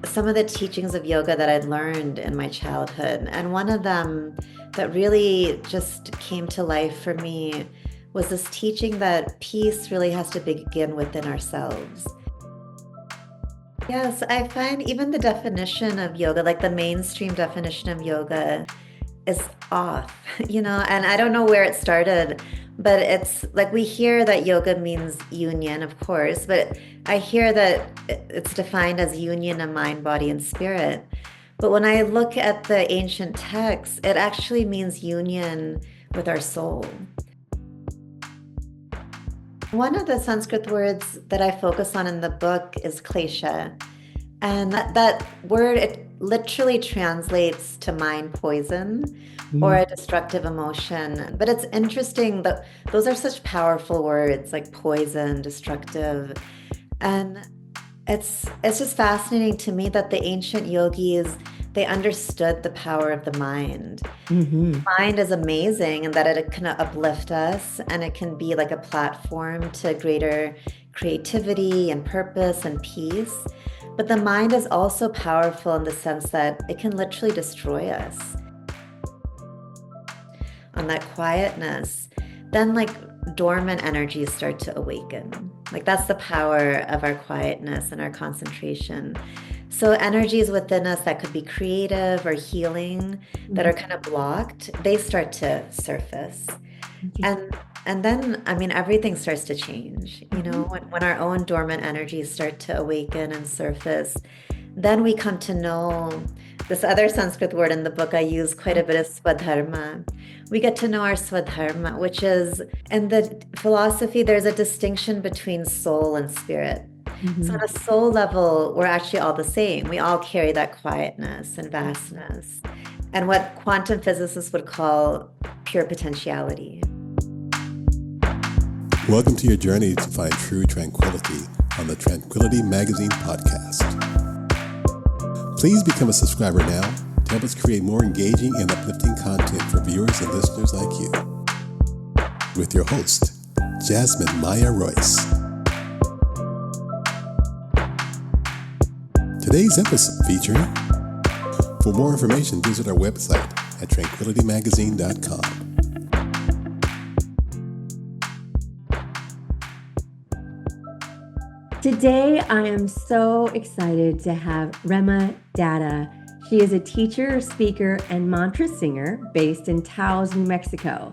some of the teachings of yoga that I'd learned in my childhood. And one of them that really just came to life for me was this teaching that peace really has to begin within ourselves. Yes, I find even the definition of yoga, like the mainstream definition of yoga, is off, and I don't know where it started, but it's like we hear that yoga means union, of course, but I hear that it's defined as union of mind, body, and spirit. But when I look at the ancient texts, it actually means union with our soul. One of the Sanskrit words that I focus on in the book is klesha. And that word, it literally translates to mind poison or a destructive emotion. But it's interesting that those are such powerful words like poison, destructive. And it's just fascinating to me that the ancient yogis, they understood the power of the mind. Mind is amazing and that it can uplift us and it can be like a platform to greater creativity and purpose and peace. But the mind is also powerful in the sense that it can literally destroy us. On that quietness, then like dormant energies start to awaken. Like that's the power of our quietness and our concentration. So energies within us that could be creative or healing that are kind of blocked, they start to surface. And then, I mean, everything starts to change, when our own dormant energies start to awaken and surface, then we come to know this other Sanskrit word in the book I use quite a bit is swadharma. We get to know our swadharma, which is, in the philosophy, there's a distinction between soul and spirit. So on a soul level, we're actually all the same. We all carry that quietness and vastness and what quantum physicists would call pure potentiality. Welcome to your journey to find true tranquility on the Tranquility Magazine podcast. Please become a subscriber now to help us create more engaging and uplifting content for viewers and listeners like you. With your host, Jasmine Maya Royce. Today's episode featuring, for more information, visit our website at tranquilitymagazine.com. Today, I am so excited to have Reema Datta. She is a teacher, speaker, and mantra singer based in Taos, New Mexico.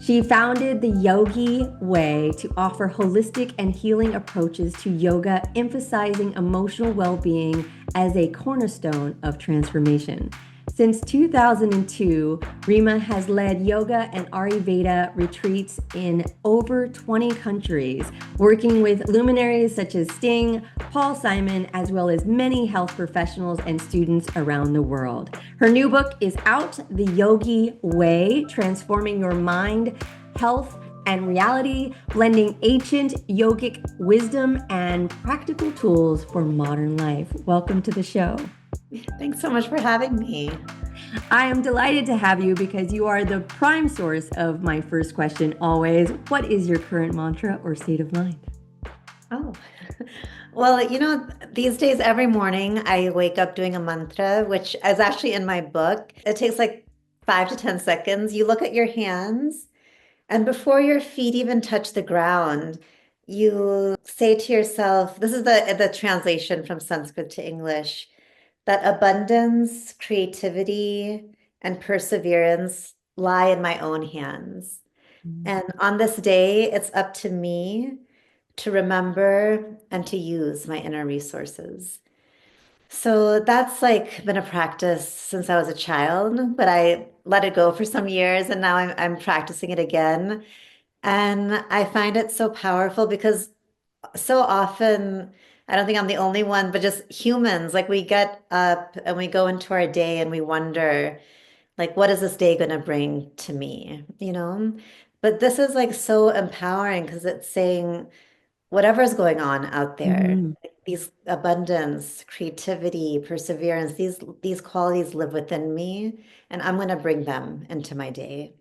She founded the Yogi Way to offer holistic and healing approaches to yoga, emphasizing emotional well-being as a cornerstone of transformation. Since 2002, Reema has led yoga and Ayurveda retreats in over 20 countries, working with luminaries such as Sting, Paul Simon, as well as many health professionals and students around the world. Her new book is out, The Yogi Way, Transforming Your Mind, Health, and Reality, blending ancient yogic wisdom and practical tools for modern life. Welcome to the show. Thanks so much for having me. I am delighted to have you because you are the prime source of my first question always. What is your current mantra or state of mind? Oh, well, these days, every morning I wake up doing a mantra, which is actually in my book. It takes like 5 to 10 seconds. You look at your hands, and before your feet even touch the ground, you say to yourself, this is the translation from Sanskrit to English, that abundance, creativity, and perseverance lie in my own hands. And on this day, it's up to me to remember and to use my inner resources. So that's like been a practice since I was a child, but I let it go for some years and now I'm practicing it again. And I find it so powerful because so often, I don't think I'm the only one, but just humans, like we get up and we go into our day and we wonder, like, what is this day going to bring to me? But this is like so empowering because it's saying whatever's going on out there, like these abundance, creativity, perseverance, these qualities live within me, and I'm going to bring them into my day.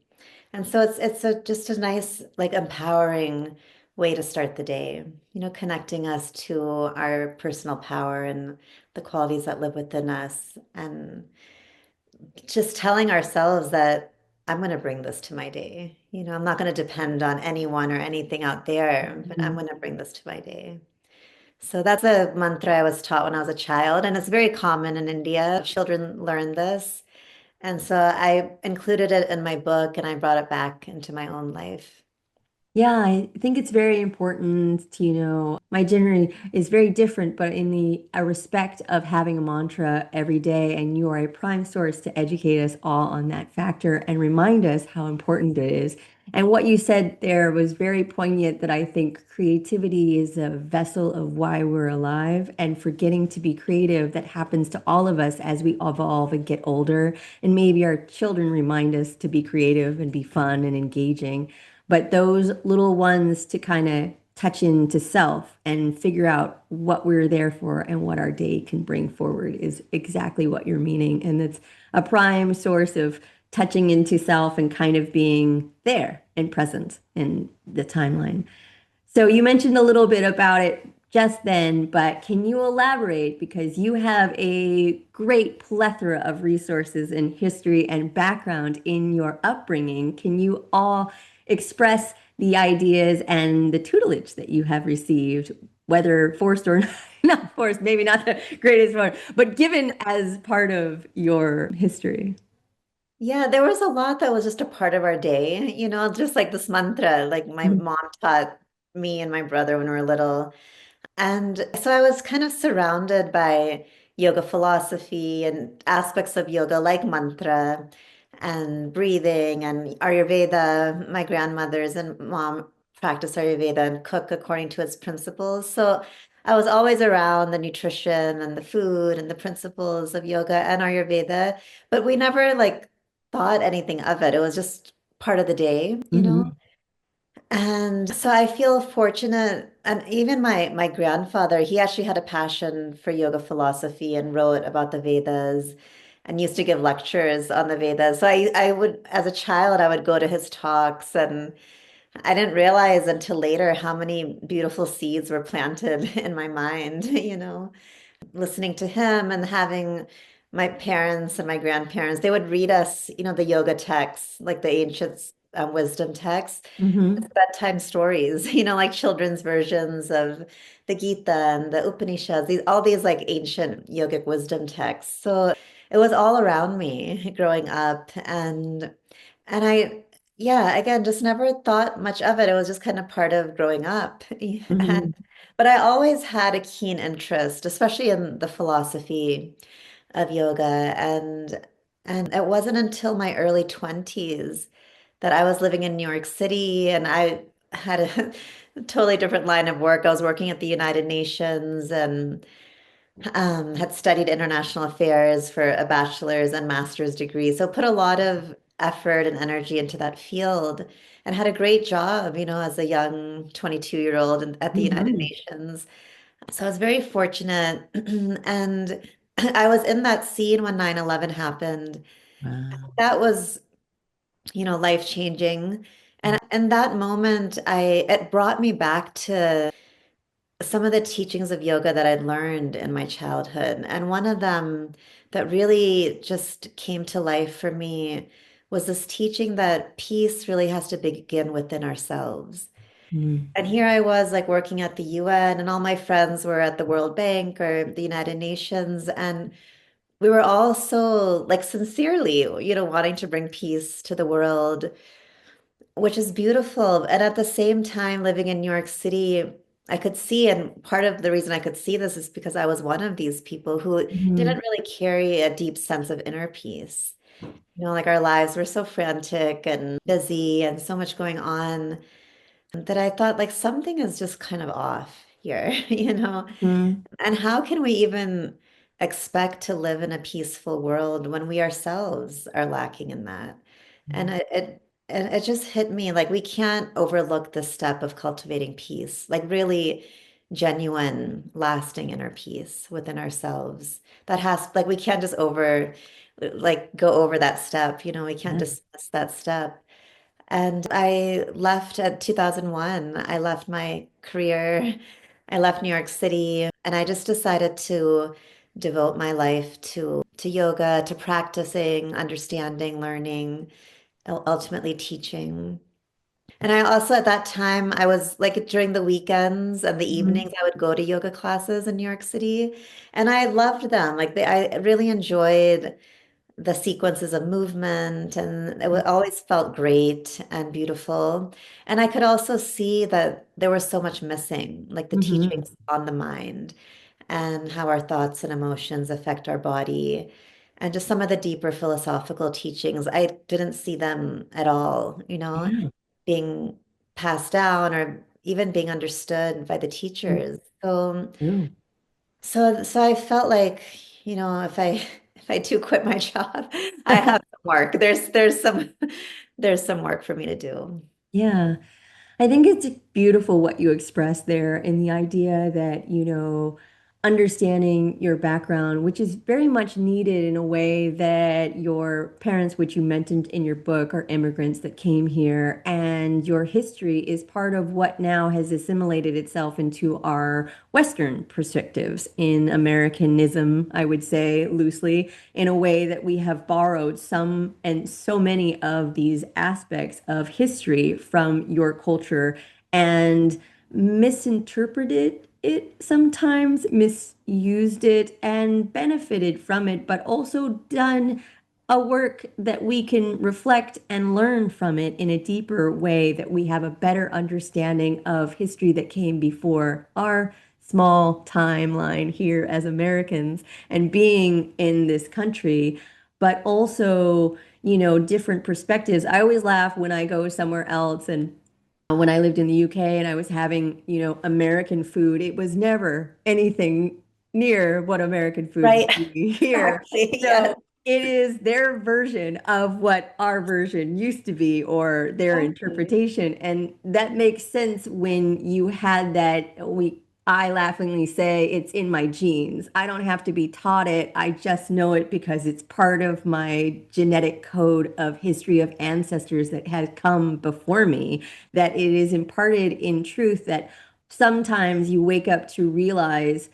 And so it's just a nice, like empowering way to start the day, connecting us to our personal power and the qualities that live within us, and just telling ourselves that I'm going to bring this to my day. I'm not going to depend on anyone or anything out there, but I'm Mhm. going to bring this to my day. So that's a mantra I was taught when I was a child, and it's very common in India. Children learn this. And so I included it in my book and I brought it back into my own life. Yeah, I think it's very important to, my journey is very different, but in the a respect of having a mantra every day, and you are a prime source to educate us all on that factor and remind us how important it is. And what you said there was very poignant that I think creativity is a vessel of why we're alive, and forgetting to be creative that happens to all of us as we evolve and get older. And maybe our children remind us to be creative and be fun and engaging. But those little ones to kind of touch into self and figure out what we're there for and what our day can bring forward is exactly what you're meaning. And it's a prime source of touching into self and kind of being there and present in the timeline. So you mentioned a little bit about it just then, but can you elaborate? Because you have a great plethora of resources and history and background in your upbringing. Can you all express the ideas and the tutelage that you have received, whether forced or not forced, maybe not the greatest one, but given as part of your history? Yeah, there was a lot that was just a part of our day, just like this mantra, like my Mhm. mom taught me and my brother when we were little. And so I was kind of surrounded by yoga philosophy and aspects of yoga like mantra and breathing and Ayurveda. My grandmothers and mom practice Ayurveda and cook according to its principles. So I was always around the nutrition and the food and the principles of yoga and Ayurveda, but we never like thought anything of it. It was just part of the day. Mhm. And so I feel fortunate, and even my grandfather, he actually had a passion for yoga philosophy and wrote about the Vedas and used to give lectures on the Vedas. So I would, as a child, I would go to his talks, and I didn't realize until later how many beautiful seeds were planted in my mind, listening to him and having my parents and my grandparents, they would read us, the yoga texts, like the ancient wisdom texts, Mhm. bedtime stories, like children's versions of the Gita and the Upanishads, all these like ancient yogic wisdom texts. So it was all around me growing up. And I, yeah, again, just never thought much of it. It was just kind of part of growing up. And, Mhm. but I always had a keen interest, especially in the philosophy of yoga. And it wasn't until my early 20s that I was living in New York City and I had a totally different line of work. I was working at the United Nations and had studied international affairs for a bachelor's and master's degree. So put a lot of effort and energy into that field and had a great job, as a young 22-year-old at the United Mhm. Nations. So I was very fortunate. And I was in that scene when 9/11 happened. Wow. That was, life-changing. And in that moment, it brought me back to some of the teachings of yoga that I'd learned in my childhood. And one of them that really just came to life for me was this teaching that peace really has to begin within ourselves. Mhm. And here I was like working at the UN, and all my friends were at the World Bank or the United Nations. And we were all so like sincerely, wanting to bring peace to the world, which is beautiful. And at the same time, living in New York City, I could see, and part of the reason I could see this is because I was one of these people who didn't Mhm. really carry a deep sense of inner peace. Like our lives were so frantic and busy and so much going on that I thought like something is just kind of off here, Mhm. And how can we even expect to live in a peaceful world when we ourselves are lacking in that? And it just hit me like we can't overlook the step of cultivating peace, like really genuine, lasting inner peace within ourselves. That has like we can't just go over that step, we can't Yeah. dismiss that step. And I left at 2001. I left my career. I left New York City, and I just decided to devote my life to yoga, to practicing, understanding, learning, ultimately teaching. And I also at that time I was like during the weekends and the Mhm. evenings I would go to yoga classes in New York City, and I loved them. I really enjoyed the sequences of movement, and always felt great and beautiful. And I could also see that there was so much missing, like the Mhm. teachings on the mind and how our thoughts and emotions affect our body, and just some of the deeper philosophical teachings. I didn't see them at all, Yeah. being passed down or even being understood by the teachers. True. So I felt like, if I if I do quit my job, I have some work. There's some work for me to do. Yeah. I think it's beautiful what you expressed there in the idea that, understanding your background, which is very much needed in a way that your parents, which you mentioned in your book, are immigrants that came here, and your history is part of what now has assimilated itself into our Western perspectives in Americanism, I would say loosely, in a way that we have borrowed some and so many of these aspects of history from your culture and misinterpreted it sometimes, misused it, and benefited from it, but also done a work that we can reflect and learn from it in a deeper way, that we have a better understanding of history that came before our small timeline here as Americans and being in this country, but also, different perspectives. I always laugh when I go somewhere else, and when I lived in the UK and I was having, American food, it was never anything near what American food Right. would be here. Exactly. Yes. So it is their version of what our version used to be, or their Exactly. interpretation. And that makes sense when you had that. I laughingly say it's in my genes. I don't have to be taught it. I just know it because it's part of my genetic code of history of ancestors that has come before me, that it is imparted in truth, that sometimes you wake up to realize,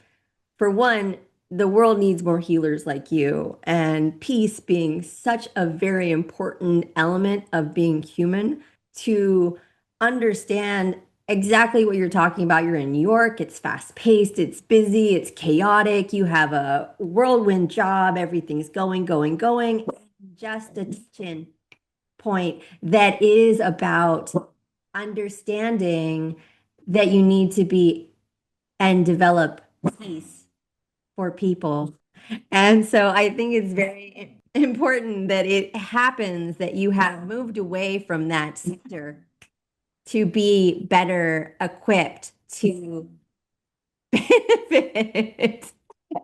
for one, the world needs more healers like you, and peace being such a very important element of being human, to understand exactly what you're talking about. You're in New York, it's fast paced, it's busy, it's chaotic, you have a whirlwind job, everything's going, going, going. Just a teaching point that is about understanding that you need to be and develop peace for people. And so I think it's very important that it happens that you have moved away from that sector to be better equipped to benefit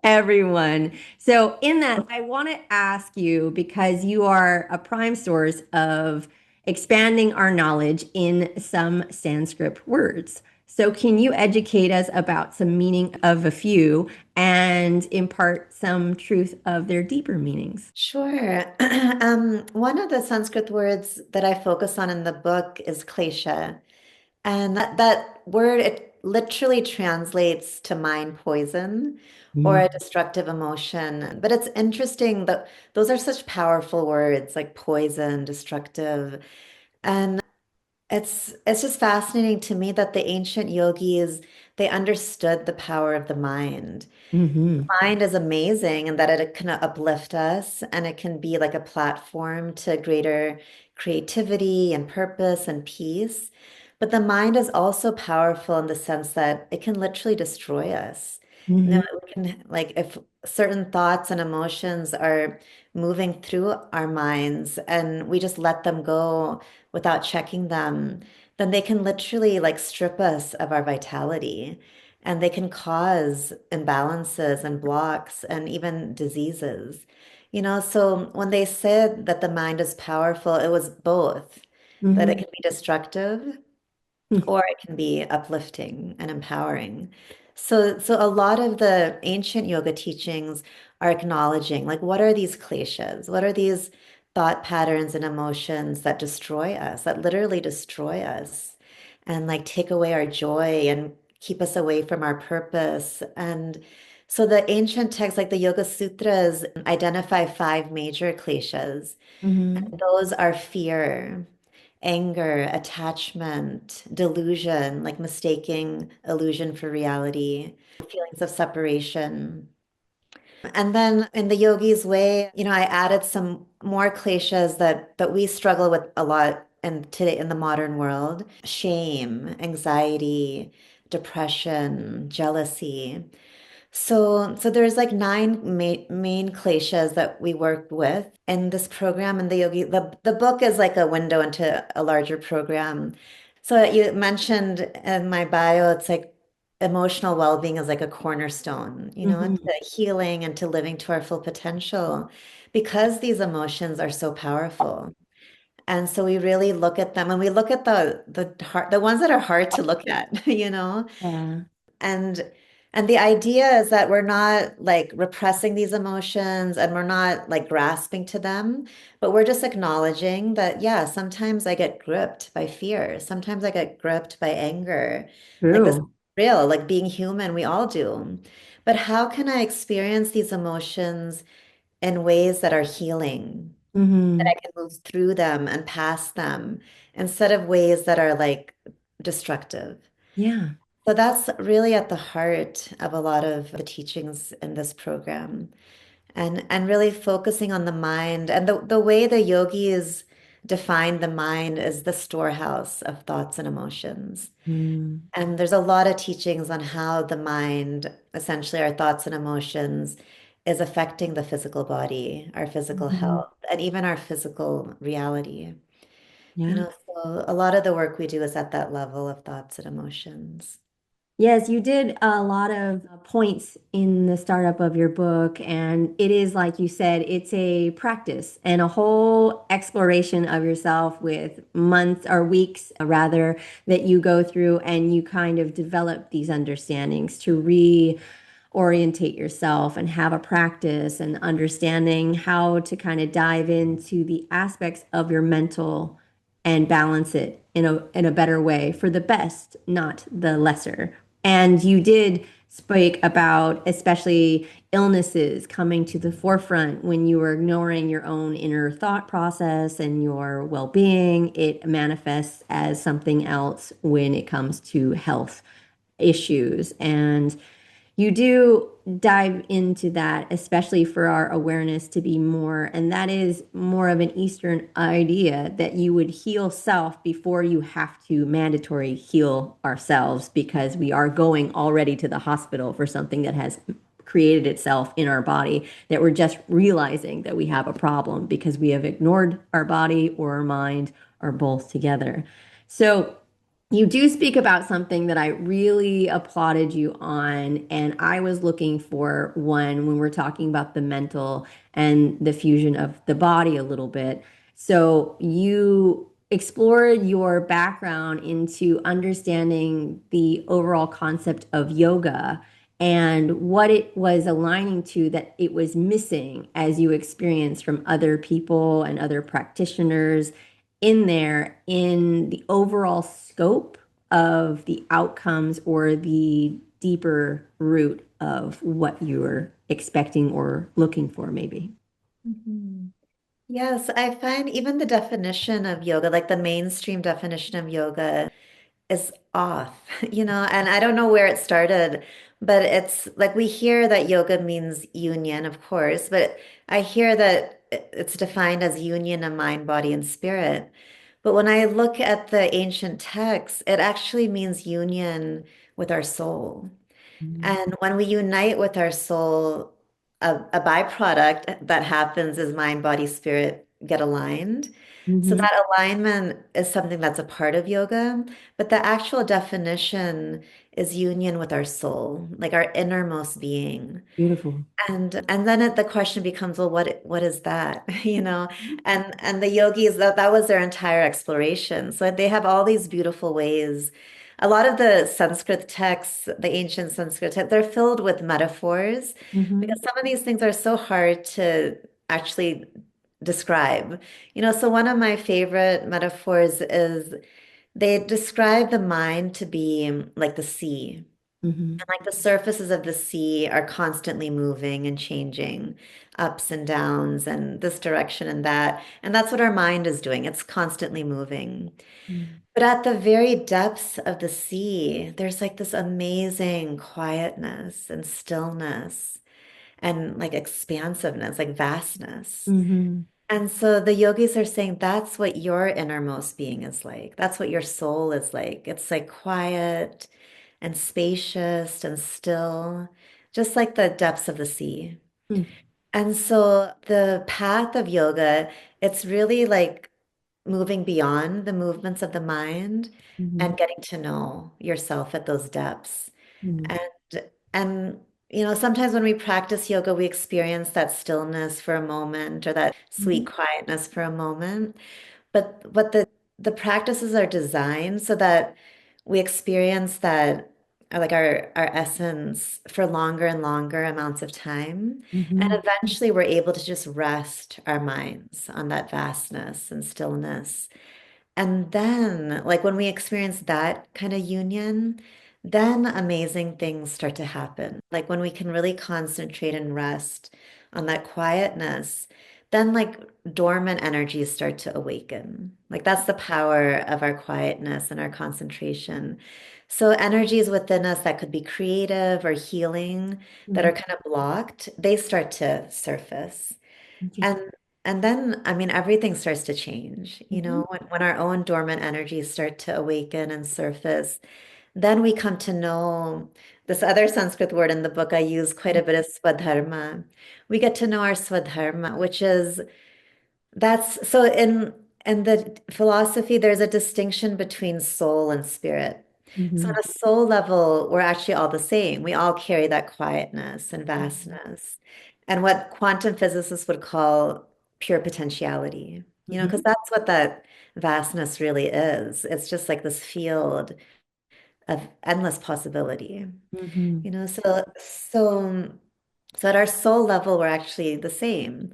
everyone. So, in that, I want to ask you, because you are a prime source of expanding our knowledge in some Sanskrit words. So, can you educate us about some meaning of a few and impart some truth of their deeper meanings? Sure. One of the Sanskrit words that I focus on in the book is klesha. And that word, it literally translates to mind poison or a Mm. destructive emotion. But it's interesting that those are such powerful words like poison, destructive. And it's just fascinating to me that the ancient yogis, they understood the power of the mind. Hmm. Mind is amazing and that it can uplift us and it can be like a platform to greater creativity and purpose and peace. But the mind is also powerful in the sense that it can literally destroy us. Hmm. We can, like, if certain thoughts and emotions are moving through our minds and we just let them go without checking them, then they can literally like strip us of our vitality, and they can cause imbalances and blocks and even diseases. So when they said that the mind is powerful, it was both, that it Hmm. can be destructive or it can be uplifting and empowering. So a lot of the ancient yoga teachings are acknowledging, like, what are these kleshas? What are these thought patterns and emotions that destroy us, that literally destroy us, and like take away our joy and keep us away from our purpose. And so the ancient texts, like the Yoga Sutras, identify five major kleshas. Hmm. Those are fear, anger, attachment, delusion, like mistaking illusion for reality, feelings of separation. And then in the yogi's way, I added some more kleshas that we struggle with a lot in today in the modern world. Shame, anxiety, depression, jealousy. So there's like nine main kleshas that we work with in this program. And the yogi, the book is like a window into a larger program. So you mentioned in my bio, it's like emotional well-being is like a cornerstone, Hmm. to healing and to living to our full potential, because these emotions are so powerful. And so we really look at them, and we look at the ones that are hard to look at, Yeah. and the idea is that we're not like repressing these emotions and we're not like grasping to them, but we're just acknowledging that, yeah, sometimes I get gripped by fear. Sometimes I get gripped by anger. Like this is True. real, like being human, we all do. But how can I experience these emotions in ways that are healing, that Hmm. I can move through them and past them instead of ways that are like destructive? Yeah. So that's really at the heart of a lot of the teachings in this program, and really focusing on the mind. And the way the yogis define the mind is the storehouse of thoughts and emotions. Mm. And there's a lot of teachings on how the mind, essentially our thoughts and emotions, is affecting the physical body, our physical Hmm. health, and even our physical reality. Yeah. So a lot of the work we do is at that level of thoughts and emotions. Yes, you did a lot of points in the startup of your book, and it is like you said, it's a practice and a whole exploration of yourself with months or weeks, rather, that you go through and you kind of develop these understandings to reorientate yourself and have a practice and understanding how to kind of dive into the aspects of your mental and balance it in a better way for the best, not the lesser. And you did speak about especially illnesses coming to the forefront when you were ignoring your own inner thought process and your well-being. It manifests as something else when it comes to health issues. And you do dive into that, especially for our awareness to be more, and that is more of an Eastern idea that you would heal self before you have to mandatory heal ourselves because we are going already to the hospital for something that has created itself in our body, that we're just realizing that we have a problem because we have ignored our body or our mind or both together. So you do speak about something that I really applauded you on, and I was looking for one when we're talking about the mental and the fusion of the body a little bit. So you explored your background into understanding the overall concept of yoga and what it was aligning to that it was missing as you experienced from other people and other practitioners in there in the overall scope of the outcomes or the deeper root of what you were expecting or looking for, maybe. Mhm. Yes, I find even the definition of yoga, like the mainstream definition of yoga, is off, and I don't know where it started, but it's like we hear that yoga means union, of course, but I hear that it's defined as union of mind, body, and spirit. But when I look at the ancient texts, it actually means union with our soul. And when we unite with our soul, a byproduct that happens is mind, body, spirit get aligned. So Mm-hmm. that alignment is something that's a part of yoga, but the actual definition is union with our soul, like our innermost being. Beautiful. And then the question becomes, well, what is that? And the yogis, that was their entire exploration. So they have all these beautiful ways. A lot of the Sanskrit texts, the ancient Sanskrit texts, they're filled with metaphors Mm-hmm. because some of these things are so hard to actually describe. So one of my favorite metaphors is they describe the mind to be like the sea. Hmm. And like the surfaces of the sea are constantly moving and changing, ups and downs, and this direction and that. And that's what our mind is doing. It's constantly moving. But at the very depths of the sea, there's like this amazing quietness and stillness and like expansiveness, like vastness. Hmm. And so the yogis are saying that's what your innermost being is like. That's what your soul is like. It's like quiet and spacious and still, just like the depths of the sea. And so the path of yoga, it's really like moving beyond the movements of the mind Hmm. and getting to know yourself at those depths. Hmm. And sometimes when we practice yoga, we experience that stillness for a moment or that sweet Hmm. quietness for a moment. But what the practices are designed so that we experience that like our essence for longer and longer amounts of time. And Hmm. eventually we're able to just rest our minds on that vastness and stillness. And then, like when we experience that kind of union, then amazing things start to happen. Like when we can really concentrate and rest on that quietness, then like dormant energies start to awaken. Like that's the power of our quietness and our concentration. So energies within us that could be creative or healing that Hmm. are kind of blocked, they start to surface. Interesting. And then, I mean, everything starts to change, Hmm. when our own dormant energies start to awaken and surface, then we come to know this other Sanskrit word in the book I use quite a bit is swadharma. We get to know our swadharma, which is that's so in the philosophy, there's a distinction between soul and spirit. So Hmm. on a soul level, we're actually all the same. We all carry that quietness and vastness, and what quantum physicists would call pure potentiality. Because Hmm. that's what that vastness really is. It's just like this field of endless possibility. Hmm. So at our soul level, we're actually the same.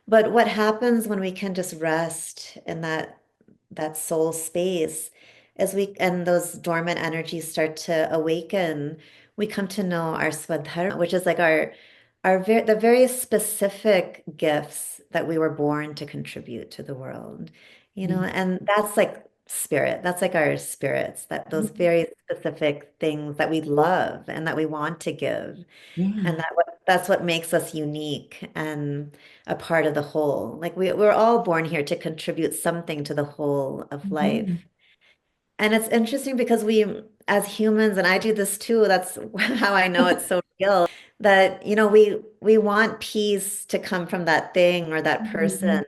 But what happens when we can just rest in that soul space as we and those dormant energies start to awaken, we come to know our swadharma, which is like the very specific gifts that we were born to contribute to the world. And that's like spirit. That's like our spirits, that those very specific things that we love and that we want to give. And Yeah. that's what makes us unique and a part of the whole. Like we're all born here to contribute something to the whole of Hmm. life. And it's interesting because we, as humans, and I do this too, that's how I know it's so real, that, we want peace to come from that thing or that Hmm. person.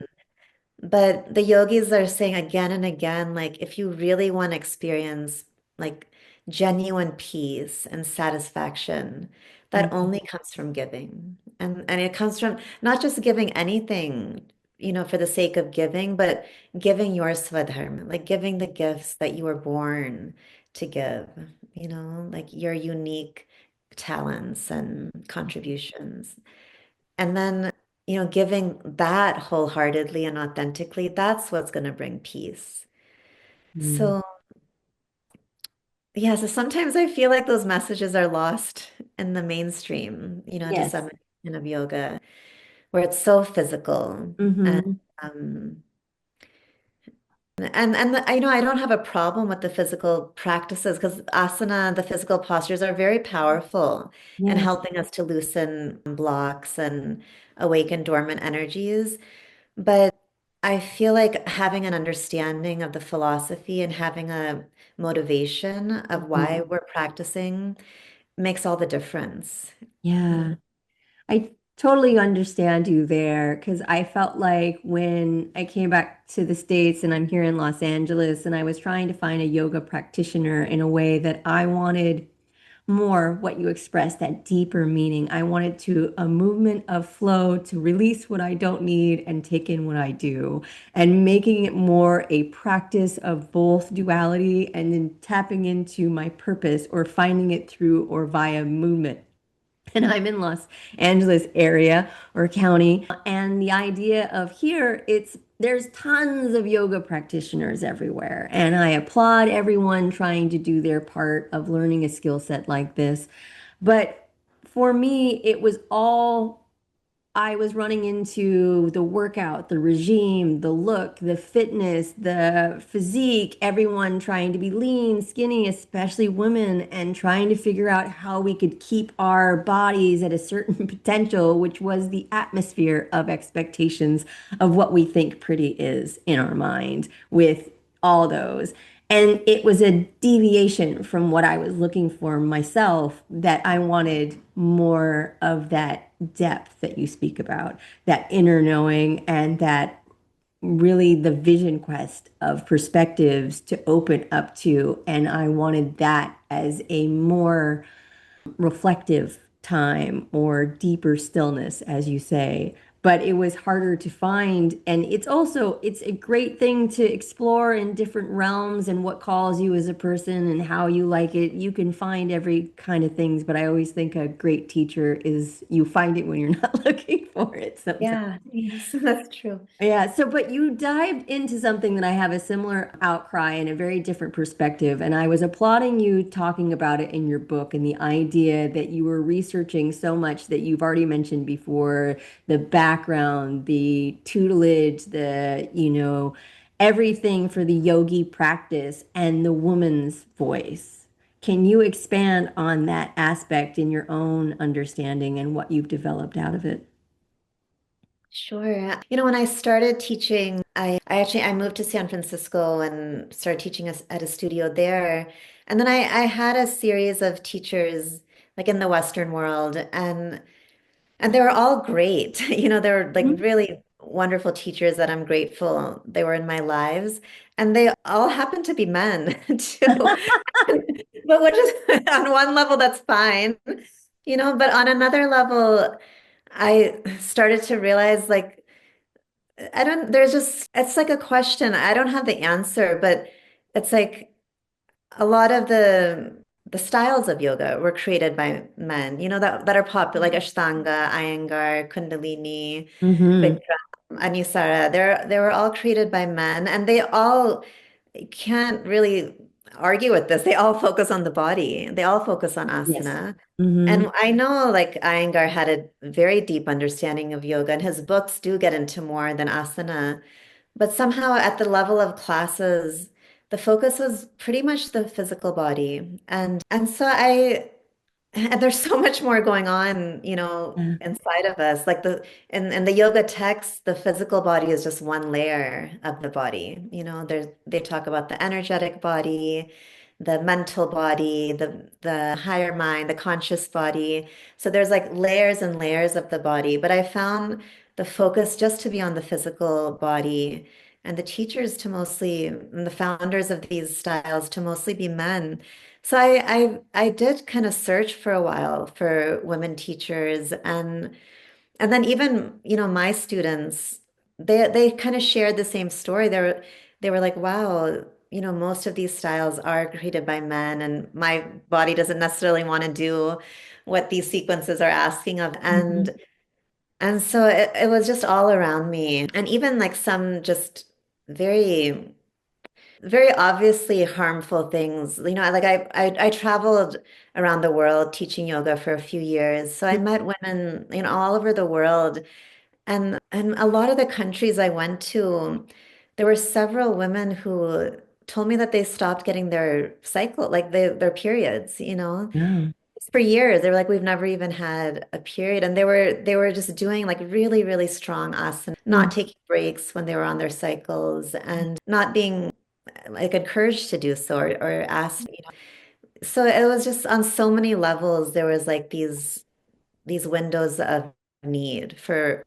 But the yogis are saying again and again, like if you really want to experience like genuine peace and satisfaction, that only comes from giving. And it comes from not just giving anything, for the sake of giving, but giving your swadharma, like giving the gifts that you were born to give, like your unique talents and contributions. And then, giving that wholeheartedly and authentically, that's what's going to bring peace. Hmm. So, yeah, so sometimes I feel like those messages are lost in the mainstream, Yes. dissemination of yoga, where it's so physical. And Hmm. um I don't have a problem with the physical practices because asana, the physical postures are very powerful in Yes. helping us to loosen blocks and awaken dormant energies. But I feel like having an understanding of the philosophy and having a motivation of Mhm. why we're practicing makes all the difference. Yeah. I totally understand you there because I felt like when I came back to the States and I'm here in Los Angeles and I was trying to find a yoga practitioner in a way that I wanted more what you expressed, that deeper meaning. I wanted to a movement of flow to release what I don't need and take in what I do, and making it more a practice of both duality and then tapping into my purpose or finding it through or via movement. and I'm in Los Angeles area or county. And the idea of here, there's tons of yoga practitioners everywhere. And I applaud everyone trying to do their part of learning a skill set like this. But for me, it was all I was running into the workout, the regime, the look, the fitness, the physique, everyone trying to be lean, skinny, especially women, and trying to figure out how we could keep our bodies at a certain potential, which was the atmosphere of expectations of what we think pretty is in our mind with all those. And it was a deviation from what I was looking for myself that I wanted more of that depth that you speak about, that inner knowing, and that really the vision quest of perspectives to open up to. And I wanted that as a more reflective time or deeper stillness, as you say. But it was harder to find. And it's a great thing to explore in different realms and what calls you as a person and how you like it. You can find every kind of things, but I always think a great teacher is you find it when you're not looking for it sometimes. Yeah, yes, that's true. Yeah, so but you dived into something that I have a similar outcry and a very different perspective. And I was applauding you talking about it in your book and the idea that you were researching so much that you've already mentioned before, the background, the tutelage, everything for the yogi practice and the woman's voice. Can you expand on that aspect in your own understanding and what you've developed out of it? Sure. When I started teaching, I moved to San Francisco and started teaching us at a studio there. And then I had a series of teachers like in the Western world, and they were all great. They were like Mhm. really wonderful teachers that I'm grateful they were in my lives. And they all happened to be men too. But which is on one level, that's fine, but on another level, I started to realize like it's like a question. I don't have the answer, but it's like a lot of the styles of yoga were created by men, that are popular, like Ashtanga, Iyengar, Kundalini, Mm-hmm. Bikram, Anusara. They were all created by men, and they all can't really argue with this. They all focus on the body. They all focus on Yes. asana. Mm-hmm. And I know like Iyengar had a very deep understanding of yoga, and his books do get into more than asana. But somehow at the level of classes, the focus was pretty much the physical body. And so and there's so much more going on, Yeah. inside of us. Like in the yoga text, the physical body is just one layer of the body. They talk about the energetic body, the mental body, the higher mind, the conscious body. So there's like layers and layers of the body. But I found the focus just to be on the physical body and the teachers to mostly, and the founders of these styles to mostly be men. So I did kind of search for a while for women teachers, and then even, my students, they kind of shared the same story. They were like, wow, most of these styles are created by men, and my body doesn't necessarily want to do what these sequences are asking of. Mhm. And so it was just all around me. And even like some just very very obviously harmful things. Like I traveled around the world teaching yoga for a few years. So I met women, all over the world. And a lot of the countries I went to, there were several women who told me that they stopped getting their cycle, like their periods, Yeah. for years. They were like, we've never even had a period. And they were just doing like really, really strong asana, Mm. not taking breaks when they were on their cycles and not being like encouraged to do so or asked. So it was just on so many levels, there was like these windows of need for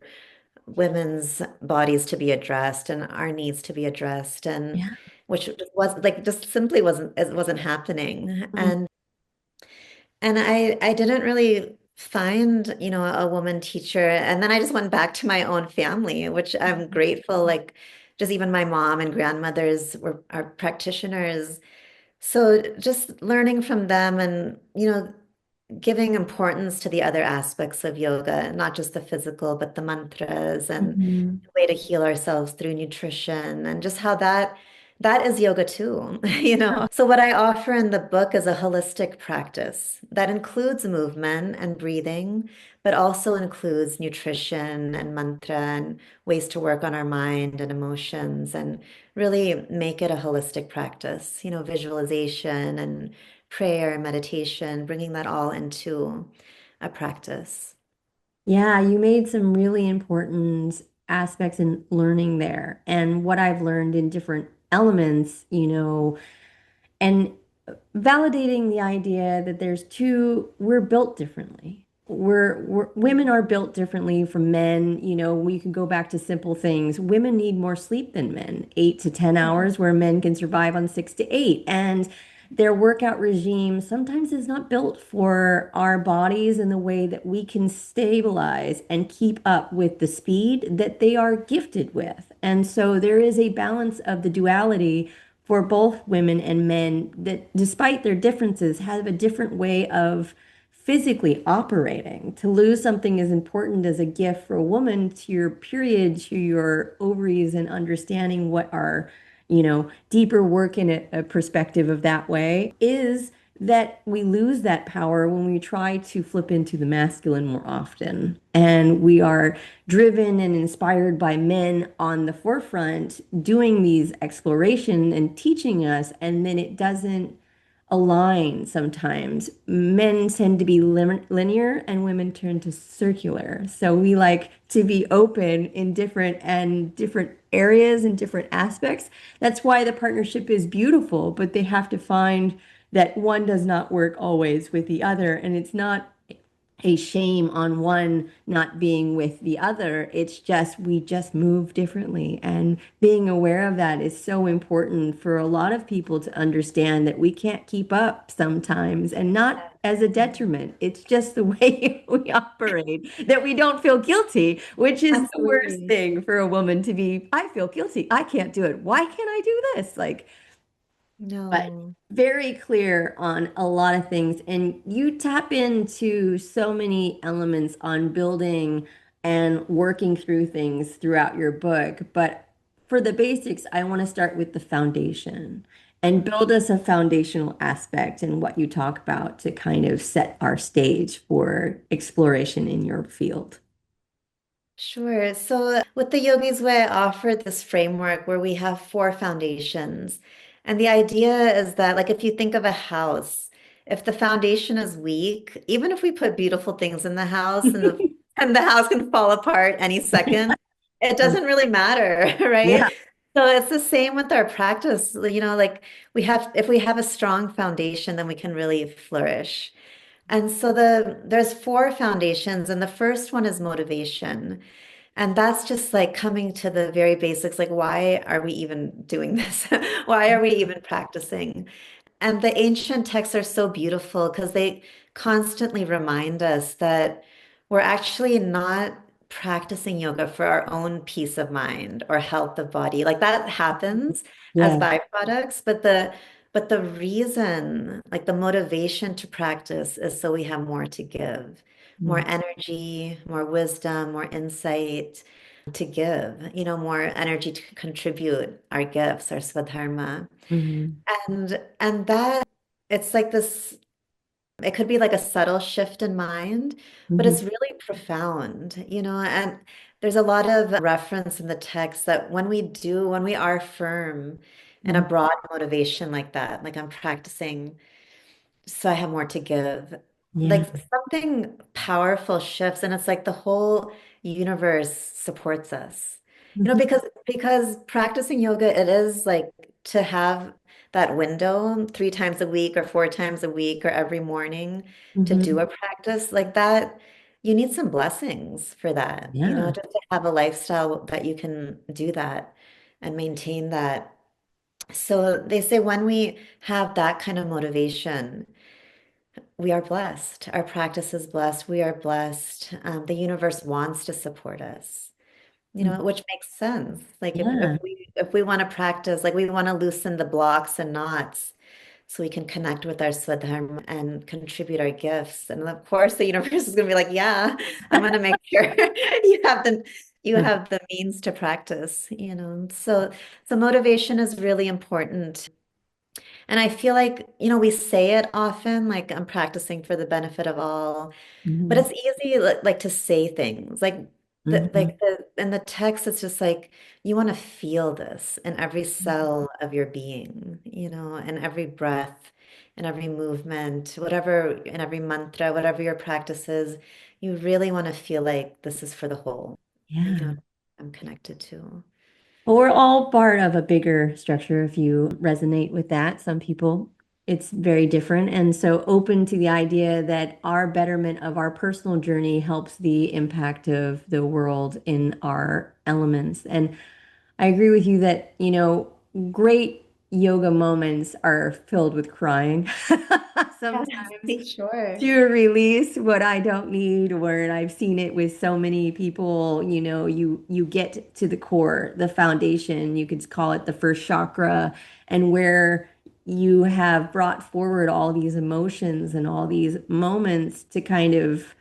women's bodies to be addressed and our needs to be addressed, and Yeah. which was like just simply it wasn't happening. Mm. And I didn't really find, a woman teacher. And then I just went back to my own family, which I'm grateful, like just even my mom and grandmothers are practitioners. So just learning from them and, giving importance to the other aspects of yoga, not just the physical, but the mantras and Mhm. the way to heal ourselves through nutrition and just how that is yoga too, you know. So what I offer in the book is a holistic practice that includes movement and breathing, but also includes nutrition and mantra and ways to work on our mind and emotions and really make it a holistic practice, you know, visualization and prayer, meditation, bringing that all into a practice. Yeah, you made some really important aspects in learning there. And what I've learned in different elements, and validating the idea that we're built differently. Women are built differently from men. We can go back to simple things. Women need more sleep than men, 8 to 10 hours, where men can survive on 6 to 8. And their workout regime sometimes is not built for our bodies in the way that we can stabilize and keep up with the speed that they are gifted with. And so there is a balance of the duality for both women and men that, despite their differences, have a different way of physically operating. To lose something as important as a gift for a woman, to your period, to your ovaries, and understanding what our, deeper work in a perspective of that way is that we lose that power when we try to flip into the masculine more often. And we are driven and inspired by men on the forefront doing these exploration and teaching us, and then it doesn't align sometimes. Men tend to be linear and women turn to circular. So we like to be open in different areas and different aspects. That's why the partnership is beautiful, but they have to find that one does not work always with the other. And it's not a shame on one not being with the other. It's just we just move differently. And being aware of that is so important for a lot of people to understand that we can't keep up sometimes, and not as a detriment. It's just the way we operate, that we don't feel guilty, which is the worst Absolutely. thing for a woman to be. I feel guilty. I can't do it. Why can't I do this? But No. very clear on a lot of things. And you tap into so many elements on building and working through things throughout your book. But for the basics, I want to start with the foundation and build us a foundational aspect in what you talk about to kind of set our stage for exploration in your field. Sure. So with the Yogi's Way, I offer this framework where we have four foundations. And the idea is that, like, if you think of a house, if the foundation is weak, even if we put beautiful things in the house and the house can fall apart any second, it doesn't really matter, Yeah. right? So it's the same with our practice. You know, like if we have a strong foundation, then we can really flourish. And so there's four foundations, and the first one is motivation. And that's just like coming to the very basics, like why are we even doing this? Why are we even practicing? And the ancient texts are so beautiful because they constantly remind us that we're actually not practicing yoga for our own peace of mind or health of body. Like that happens as Yeah. byproducts, but the reason, like the motivation to practice is so we have more to give, more energy, more wisdom, more insight to give, you know, more energy to contribute our gifts, our swadharma. Mhm. And that it's like this, it could be like a subtle shift in mind, but Mhm. it's really profound, you know, and there's a lot of reference in the text that when we are firm in a Mhm. broad motivation like that, like I'm practicing so I have more to give. Yeah. Like something powerful shifts, and it's like the whole universe supports us. You know, Mhm. because practicing yoga, it is like to have that window 3 times a week or 4 times a week or every morning to do Mhm. a practice like that. You need some blessings for that, you know, Yeah. just to have a lifestyle that you can do that and maintain that. So they say when we have that kind of motivation, we are blessed. Our practice is blessed. We are blessed. The universe wants to support us, you Mhm. know, which makes sense. Like Yeah. if we want to practice, like we want to loosen the blocks and knots so we can connect with our Swadharma and contribute our gifts. And of course, the universe is going to be like, yeah, I'm going to make sure you have the means to practice, you know. So motivation is really important. And I feel like, we say it often, like I'm practicing for the benefit of all, but Mhm. it's easy like to say things Mhm. in the text, it's just like you want to feel this in every cell of your being, in every breath, in every movement, whatever, in every mantra, whatever your practice is, you really want to feel like this is for the whole, Yeah. I'm connected to. Well, we're all part of a bigger structure if you resonate with that. Some people, it's very different. And so open to the idea that our betterment of our personal journey helps the impact of the world in our elements. And I agree with you that, great yoga moments are filled with crying. Sometimes Yes, sure. to release what I don't need, where I've seen it with so many people, you get to the core, the foundation, you could call it the first chakra, and where you have brought forward all these emotions and all these moments to kind of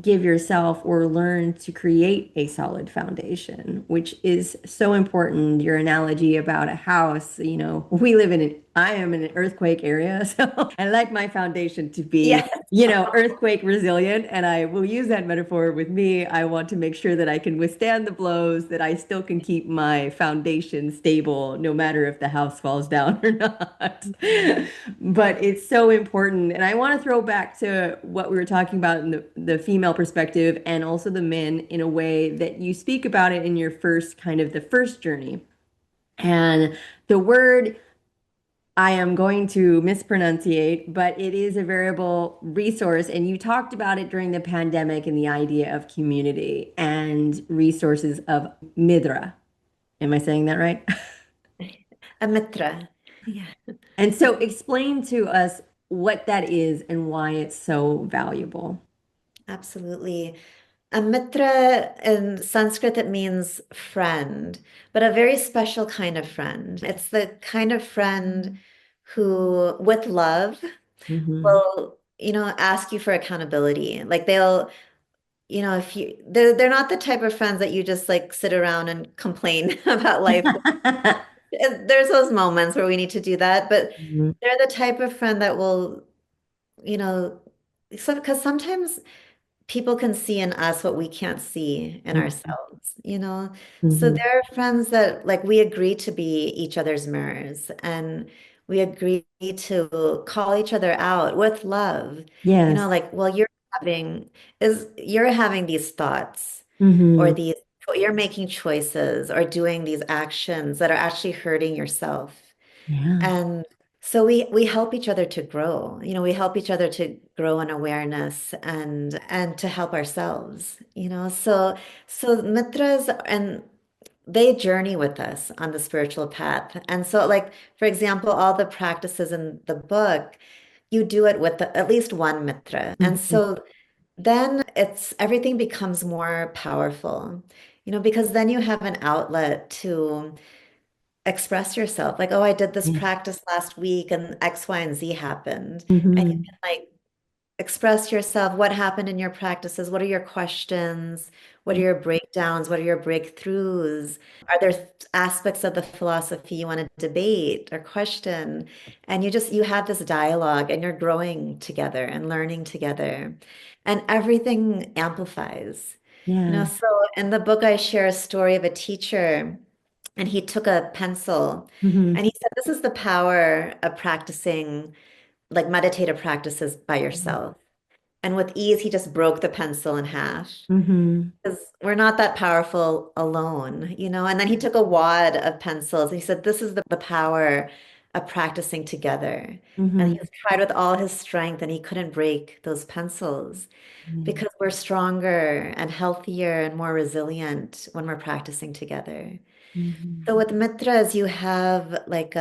give yourself or learn to create a solid foundation, which is so important. Your analogy about a house, we live in I am in an earthquake area, so I like my foundation to be, Yes. earthquake resilient. And I will use that metaphor with me. I want to make sure that I can withstand the blows, that I still can keep my foundation stable, no matter if the house falls down or not. But it's so important. And I want to throw back to what we were talking about in the female perspective and also the men in a way that you speak about it in your first kind of the first journey. And the word I am going to mispronunciate, but it is a variable resource. And you talked about it during the pandemic and the idea of community and resources of Midra. Am I saying that right? A mitra. Yeah. And so explain to us what that is and why it's so valuable. Absolutely. A mitra in Sanskrit, it means friend, but a very special kind of friend. It's the kind of friend who, with love, Hmm. will, ask you for accountability. Like they'll, if they're not the type of friends that you just like sit around and complain about life. There's those moments where we need to do that, but they're the type of friend that will, you know, because sometimes people can see in us what we can't see in ourselves. So Hmm. there are friends that like we agree to be each other's mirrors and we agree to call each other out with love. Yes. Like, well, you're having these thoughts or Hmm. you're making choices or doing these actions that are actually hurting yourself. Yeah. And so we help each other to grow. We help each other to grow in awareness and to help ourselves. So mitras and they journey with us on the spiritual path. And so like for example, all the practices in the book, you do it with at least one mitra. And Hmm. so then it's everything becomes more powerful. Because then you have an outlet to express yourself. Like, oh, I did this practice last week and X, Y, and Z happened. And you Hmm. can like express yourself. What happened in your practices? What are your questions? What are your breakdowns? What are your breakthroughs? Are there aspects of the philosophy you want to debate or question? And you have this dialogue and you're growing together and learning together. And everything amplifies. Yeah. So in the book, I share a story of a teacher, and he took a pencil Hmm. and he said, this is the power of practicing like meditative practices by yourself. And with ease, he just broke the pencil in half Hmm. because we're not that powerful alone. And then he took a wad of pencils and he said, this is the power of practicing together. And Hmm. he tried with all his strength and he couldn't break those pencils because we're stronger and healthier and more resilient when we're practicing together. Hmm. So with mitras, you have like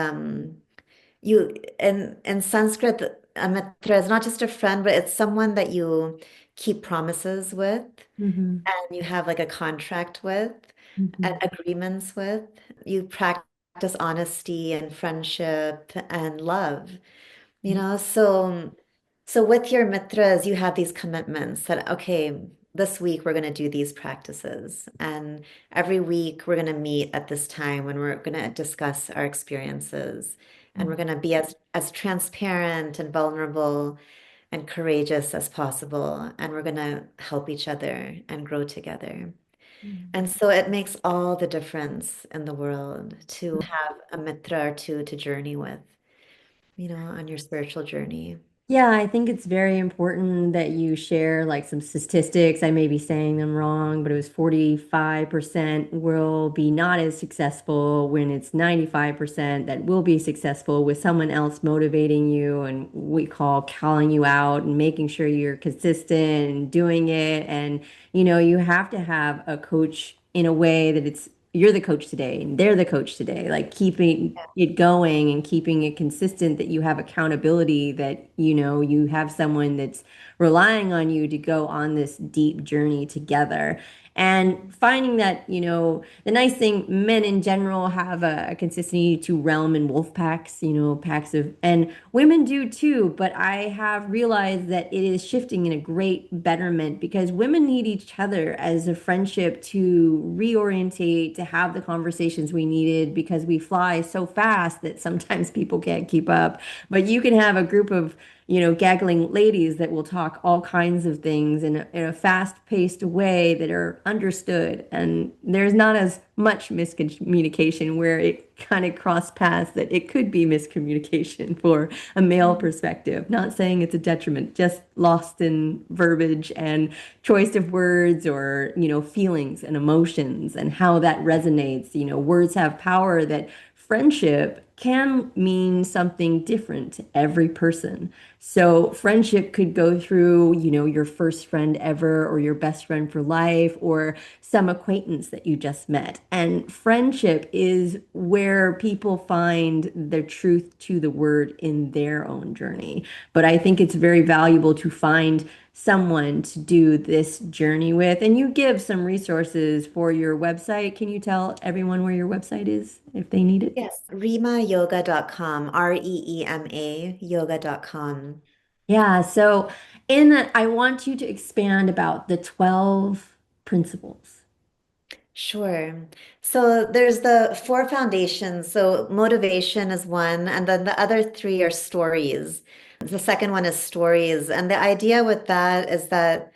you in Sanskrit, a mitra is not just a friend, but it's someone that you keep promises with Hmm. and you have like a contract with and Hmm. agreements with. You practice honesty and friendship and love. You know, so with your mitras, you have these commitments that, okay, this week we're going to do these practices. And every week we're going to meet at this time when we're going to discuss our experiences. And we're going to be as transparent and vulnerable and courageous as possible. And we're going to help each other and grow together. And so it makes all the difference in the world to have a mitra or two to journey with, on your spiritual journey. Yeah, I think it's very important that you share like some statistics. I may be saying them wrong, but it was 45% will be not as successful when it's 95% that will be successful with someone else motivating you and we call calling you out and making sure you're consistent and doing it. And, you have to have a coach in a way that it's you're the coach today and they're the coach today, like keeping it going and keeping it consistent, that you have accountability, that you have someone that's relying on you to go on this deep journey together. And finding that, the nice thing, men in general have a consistency to realm in wolf packs, packs of, and women do too. But I have realized that it is shifting in a great betterment because women need each other as a friendship to reorientate, to have the conversations we needed because we fly so fast that sometimes people can't keep up. But you can have a group of gaggling ladies that will talk all kinds of things in a fast-paced way that are understood. And there's not as much miscommunication where it kind of cross paths that it could be miscommunication for a male perspective. Not saying it's a detriment, just lost in verbiage and choice of words or, feelings and emotions and how that resonates. Words have power that friendship can mean something different to every person. So friendship could go through, your first friend ever or your best friend for life or some acquaintance that you just met. And friendship is where people find the truth to the word in their own journey. But I think it's very valuable to find someone to do this journey with. And you give some resources for your website. Can you tell everyone where your website is if they need it? Yes, reemayoga.com, Reema yoga.com. Yeah, so in that, I want you to expand about the 12 principles. Sure. So there's the four foundations. So motivation is one, and then the other three are stories. The second one is stories. And the idea with that is that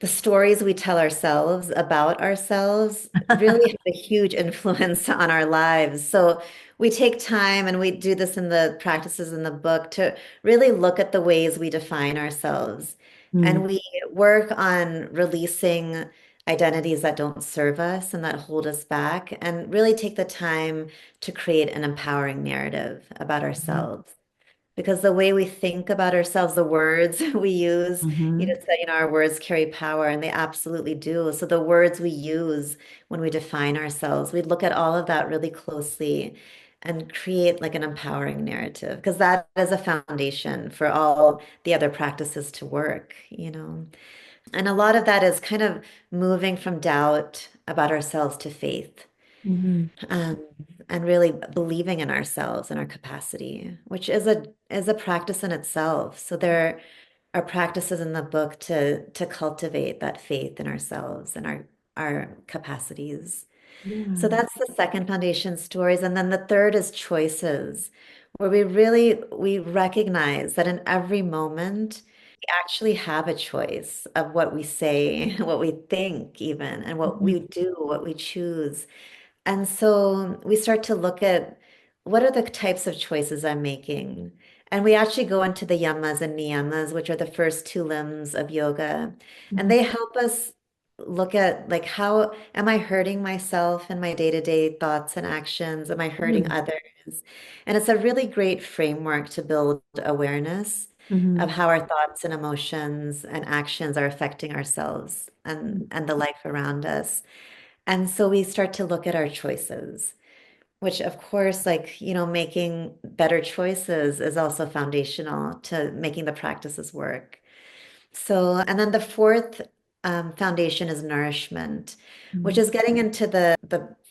the stories we tell ourselves about ourselves really have a huge influence on our lives. So we take time, and we do this in the practices in the book, to really look at the ways we define ourselves. Mm, And we work on releasing identities that don't serve us and that hold us back, and really take the time to create an empowering narrative about mhm, ourselves. Because the way we think about ourselves, the words we use, you mhm, just said, our words carry power, and they absolutely do. So the words we use when we define ourselves, we look at all of that really closely and create like an empowering narrative, because that is a foundation for all the other practices to work. And a lot of that is kind of moving from doubt about ourselves to faith. mhm, Um, and really believing in ourselves and our capacity, which is a practice in itself. So there are practices in the book to cultivate that faith in ourselves and our capacities. So yeah, that's the second foundation, stories. And then the third is choices, where we recognize that in every moment we actually have a choice of what we say, what we think even, and what mhm, we do, what we choose. And so we start to look at what are the types of choices I'm making. And we actually go into the yamas and niyamas, which are the first two limbs of yoga. And mhm, they help us look at, like, how am I hurting myself in my day-to-day thoughts and actions? Am I hurting mhm, others? And it's a really great framework to build awareness of mhm, how our thoughts and emotions and actions are affecting ourselves and the life around us. And so we start to look at our choices, which of course, like, making better choices is also foundational to making the practices work. So, and then the fourth foundation is nourishment, which Mhm. is getting into the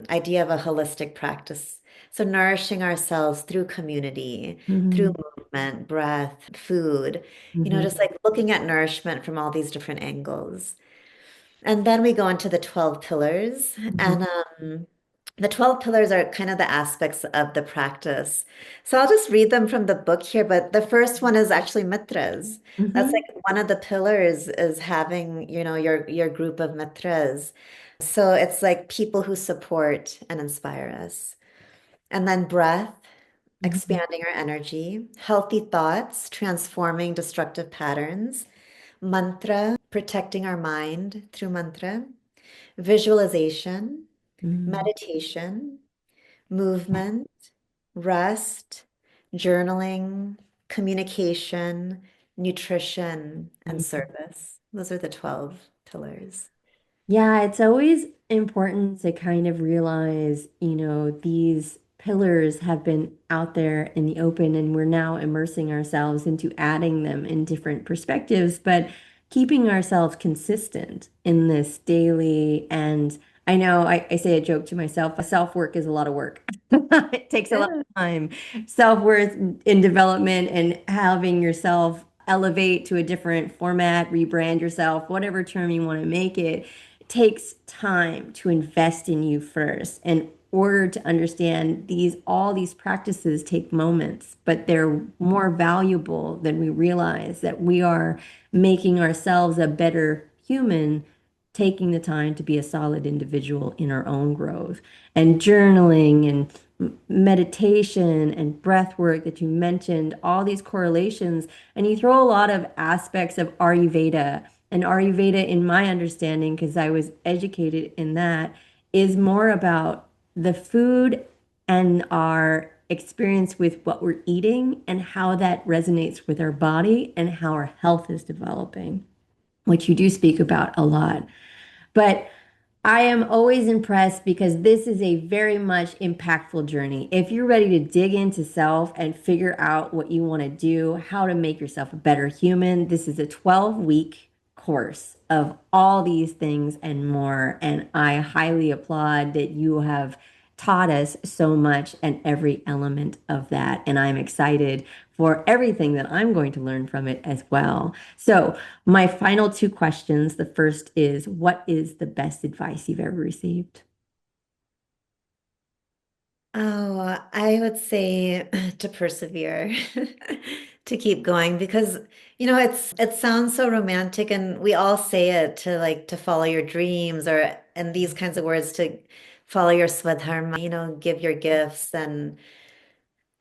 idea of a holistic practice. So nourishing ourselves through community, through Mhm. movement, breath, food, Mhm. just like looking at nourishment from all these different angles. And then we go into the 12 pillars. Mhm. And the 12 pillars are kind of the aspects of the practice. So I'll just read them from the book here. But the first one is actually mitras. That's Mhm. like one of the pillars is having, your group of mitras. So it's like people who support and inspire us. And then breath, Mhm. expanding our energy, healthy thoughts, transforming destructive patterns, mantra, protecting our mind through mantra, visualization, Mhm. meditation, movement, rest, journaling, communication, nutrition, and Mhm. service. Those are the 12 pillars. Yeah, it's always important to kind of realize, these pillars have been out there in the open and we're now immersing ourselves into adding them in different perspectives, but keeping ourselves consistent in this daily. And I know I say a joke to myself, self-work is a lot of work. It takes a lot Yeah. of time. Self-worth in development and having yourself elevate to a different format, rebrand yourself, whatever term you want to make it takes time to invest in you first. In order to understand all these practices take moments, but they're more valuable than we realize that we are making ourselves a better human, taking the time to be a solid individual in our own growth. And journaling and meditation and breath work that you mentioned, all these correlations, and you throw a lot of aspects of Ayurveda. And Ayurveda, in my understanding, because I was educated in that, is more about the food and our experience with what we're eating and how that resonates with our body and how our health is developing, which you do speak about a lot. But I am always impressed because this is a very much impactful journey. If you're ready to dig into self and figure out what you want to do, how to make yourself a better human, this is a 12-week course of all these things and more. And I highly applaud that you have taught us so much and every element of that. And I'm excited for everything that I'm going to learn from it as well. So, my final two questions. The first is, what is the best advice you've ever received? Oh, I would say to persevere, to keep going because it sounds so romantic and we all say it to like to follow your dreams or and these kinds of words to follow your swadharma, give your gifts and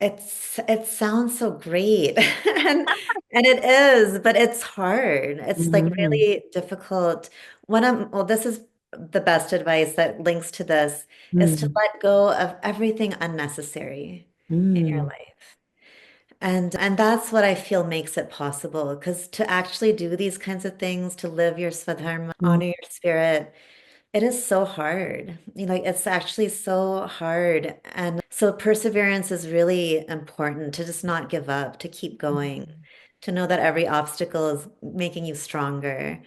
it sounds so great. And it is, but it's hard. It's like Mm, really difficult. Well, this is the best advice that links to this is to mm, let go of everything unnecessary in your mm, life. And that's what I feel makes it possible. Because to actually do these kinds of things, to live your Swadharma, mm, honor your spirit, it is so hard. Like it's actually so hard. And so perseverance is really important to just not give up, to keep going, to know that every obstacle is making you stronger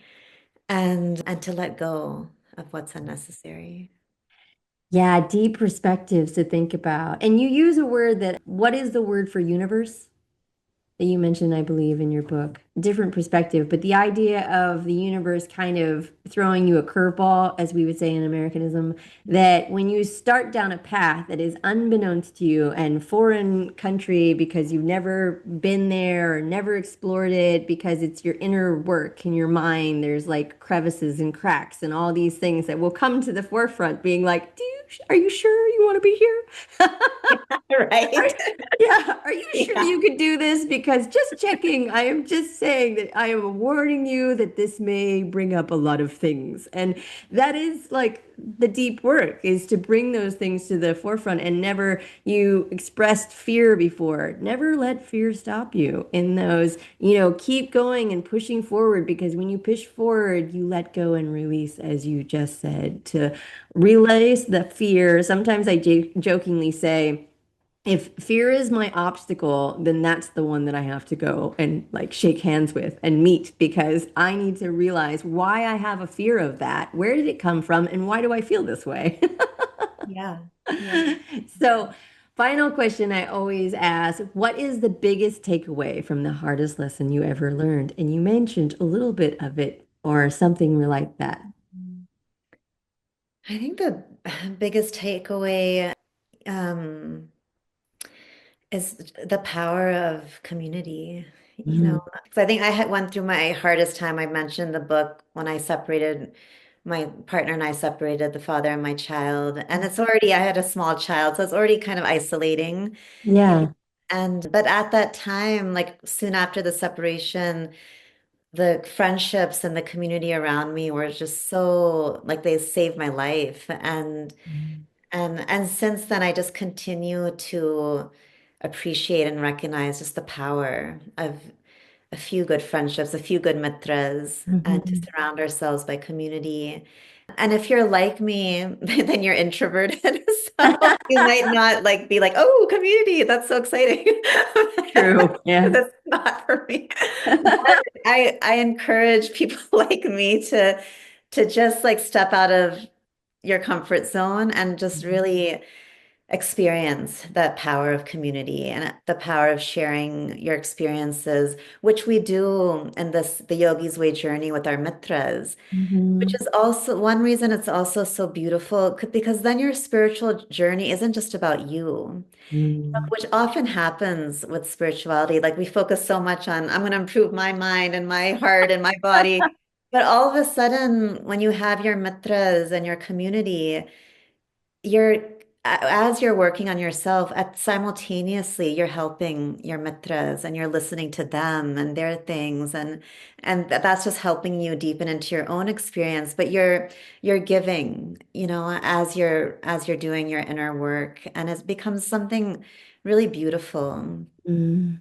and to let go of what's unnecessary. yeah, deep perspectives to think about. And you use a word that, what is the word for universe? That you mentioned, I believe, in your book. Different perspective, but the idea of the universe kind of throwing you a curveball, as we would say in Americanism, that when you start down a path that is unbeknownst to you and foreign country because you've never been there or never explored it because it's your inner work in your mind, there's like crevices and cracks and all these things that will come to the forefront, being like, are you sure you want to be here? Right? Yeah, are you sure Yeah. you could do this? Because just checking, I am just saying that I am warning you that this may bring up a lot of things. And that is like the deep work is to bring those things to the forefront and never you expressed fear before. Never let fear stop you in those, keep going and pushing forward because when you push forward, you let go and release, as you just said, to release the fear. Sometimes I jokingly say, if fear is my obstacle, then that's the one that I have to go and like shake hands with and meet because I need to realize why I have a fear of that. Where did it come from and why do I feel this way? Yeah. Yeah. So, final question I always ask, what is the biggest takeaway from the hardest lesson you ever learned? And you mentioned a little bit of it or something like that. I think the biggest takeaway um, is the power of community. You Mm, know, 'cause I think I had went through my hardest time. I mentioned in the book when I separated, my partner and I separated, the father and my child. And it's already, I had a small child, so it's already kind of isolating, you know. yeah. And but at that time, like soon after the separation, the friendships and the community around me were just so like they saved my life. And since then, I just continue to appreciate and recognize just the power of a few good friendships, a few good mitras, and to Mhm. surround ourselves by community. And if you're like me, then you're introverted. So you might not like be like, oh, community, that's so exciting. True. Yeah. That's not for me. But I encourage people like me to just like step out of your comfort zone and just really experience that power of community and the power of sharing your experiences, which we do in this the Yogi's Way journey with our mitras, which Mhm. is also one reason it's also so beautiful because then your spiritual journey isn't just about you, Mm. which often happens with spirituality. Like we focus so much on, I'm going to improve my mind and my heart and my body. But all of a sudden, when you have your mitras and your community, you're as you're working on yourself, at simultaneously you're helping your mitras and you're listening to them and their things and that's just helping you deepen into your own experience. But you're giving, you know, as you're doing your inner work, and it becomes something really beautiful. Mm.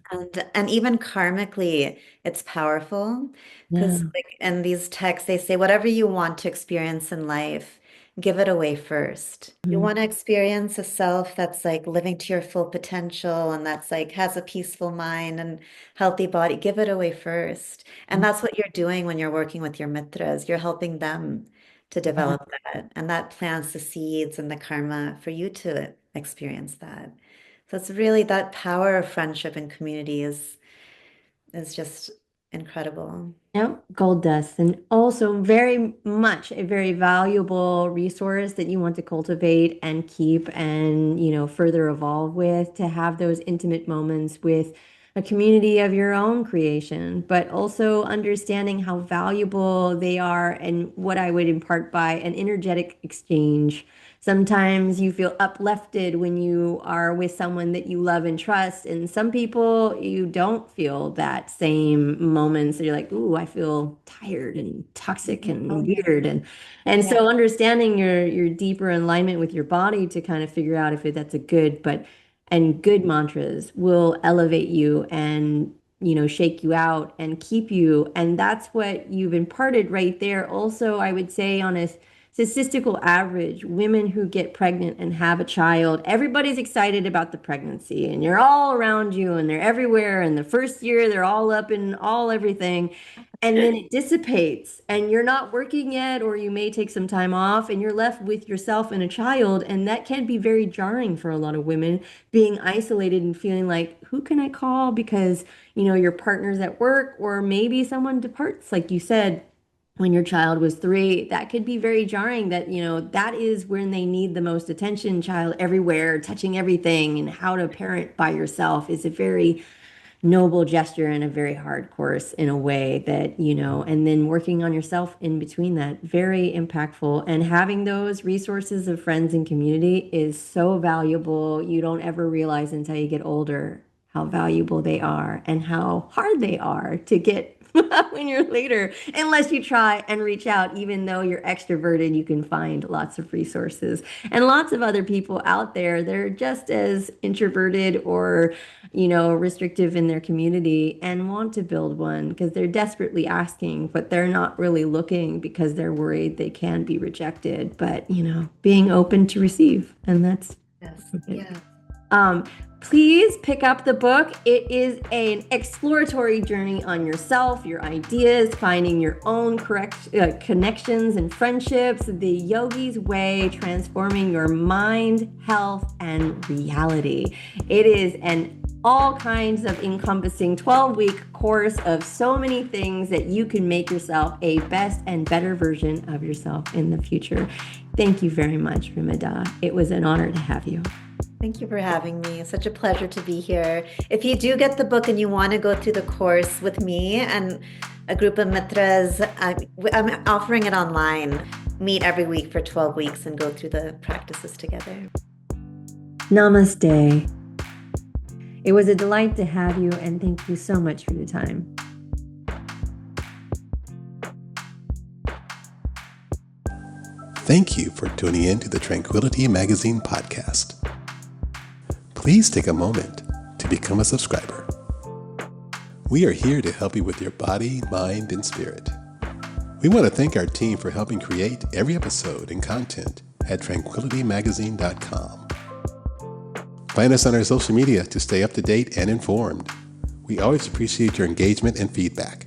And even karmically, it's powerful because Yeah. like in these texts, they say whatever you want to experience in life, give it away first. You Mm. want to experience a self that's like living to your full potential and that's like has a peaceful mind and healthy body, give it away first. And that's what you're doing when you're working with your mitras. You're helping them to Yeah. develop that. And that plants the seeds and the karma for you to experience that. So it's really that power of friendship and community is just incredible. Yep, gold dust, and also very much a very valuable resource that you want to cultivate and keep and, further evolve with to have those intimate moments with a community of your own creation, but also understanding how valuable they are and what I would impart by an energetic exchange. Sometimes you feel uplifted when you are with someone that you love and trust, and some people you don't feel that same moments. You're like, "Ooh, I feel tired and toxic Oh and yeah. weird," and Yeah. so understanding your deeper alignment with your body to kind of figure out if that's a good, but and good mantras will elevate you and shake you out and keep you, and that's what you've imparted right there. Also, I would say on a statistical average, women who get pregnant and have a child, everybody's excited about the pregnancy and you're all around you and they're everywhere. And the first year, they're all up in all everything. And then it dissipates and you're not working yet, or you may take some time off and you're left with yourself and a child. And that can be very jarring for a lot of women, being isolated and feeling like, who can I call? Because, your partner's at work, or maybe someone departs, like you said when your child was 3, that could be very jarring that, that is when they need the most attention, child everywhere, touching everything, and how to parent by yourself is a very noble gesture and a very hard course in a way that, and then working on yourself in between that, very impactful. And having those resources of friends and community is so valuable. You don't ever realize until you get older how valuable they are and how hard they are to get when you're later, unless you try and reach out. Even though you're extroverted, you can find lots of resources and lots of other people out there. They're just as introverted or restrictive in their community and want to build one because they're desperately asking, but they're not really looking because they're worried they can be rejected. But, being open to receive, and that's Yes. it. Yeah. Please pick up the book. It is an exploratory journey on yourself, your ideas, finding your own connections and friendships, the Yogi's way, transforming your mind, health, and reality. It is an all kinds of encompassing 12-week course of so many things that you can make yourself a best and better version of yourself in the future. Thank you very much, Reema Datta. It was an honor to have you. Thank you for having me. It's such a pleasure to be here. If you do get the book and you want to go through the course with me and a group of mitras, I'm offering it online. Meet every week for 12 weeks and go through the practices together. Namaste. It was a delight to have you, and thank you so much for your time. Thank you for tuning in to the Tranquility Magazine podcast. Please take a moment to become a subscriber. We are here to help you with your body, mind, and spirit. We want to thank our team for helping create every episode and content at tranquilitymagazine.com. Find us on our social media to stay up to date and informed. We always appreciate your engagement and feedback.